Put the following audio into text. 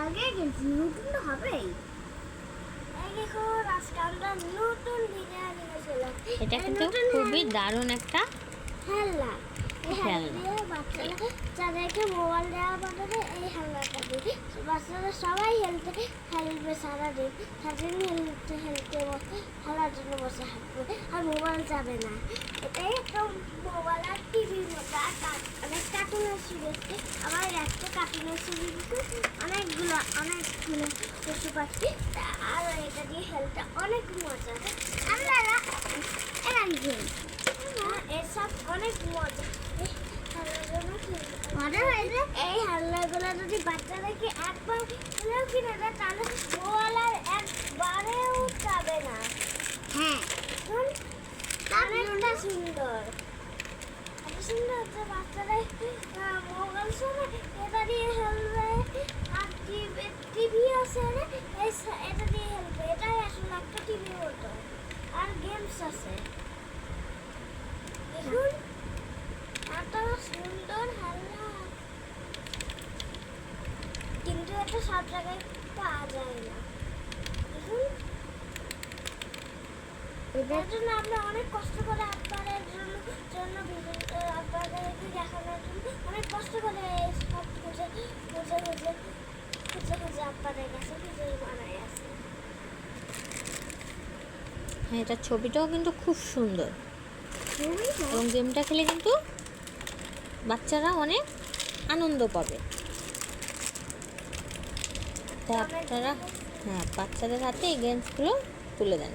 আগে নতুন তো হবেই। এই দেখো আজকে আমরা নতুন ভিডিও নিয়ে চলে এটা কিন্তু খুবই দারুণ একটা খেলনা। এই খেলনা। খেলনা বাচ্চারা যাদেরকে মোবাইল দেওয়া বদলে এই খেলনাটা দিই, বাচ্চারা সবাই খেলবে সারাদিন, খেলতে বসে, খেলার জন্য বসে থাকবে আর মোবাইল যাবে না। এটাই একটা মোবাইল আর টিভির মতো। আর অনেক কার্টুনের সিরিজ, আমার একটা কার্টুনের সিরিজ অনেকগুলো পশু পাখি। আর এটা দিয়ে খেলতে অনেক মজা। আপনারা এসব অনেক মজা। এই খেলনাগুলো যদি বাচ্চাদেরকে একবার খেলেও কিনে দেয় তাহলে মোবাইল আর একবারেও যাবে না। হ্যাঁ, অনেকটা সুন্দর, এত সুন্দর যে বাচ্চারা মোবাইল সময় এটা দিয়ে খেলবে। আর টিভি আছে এটা দিয়ে খেলবে। এটাই আসলে একটা টিভির মতো। আর গেমস আছে। দেখুন এত সুন্দর খেলনা, কিন্তু এটা সব জায়গায় পাওয়া যায় না। দেখুন এটার জন্য আমরা অনেক কষ্ট করে আপনাদের জন্য আপনাদেরকে দেখানোর জন্য অনেক কষ্ট করে সব খুঁজে আপনাদের কাছে খুঁজে বানাই আছে। হ্যাঁ, এটার ছবিটাও কিন্তু খুব সুন্দর এবং গেমটা খেলে কিন্তু বাচ্চারা অনেক আনন্দ পাবে। তাই আপনারা বাচ্চাদের হাতে এই গেমসগুলো তুলে দেন।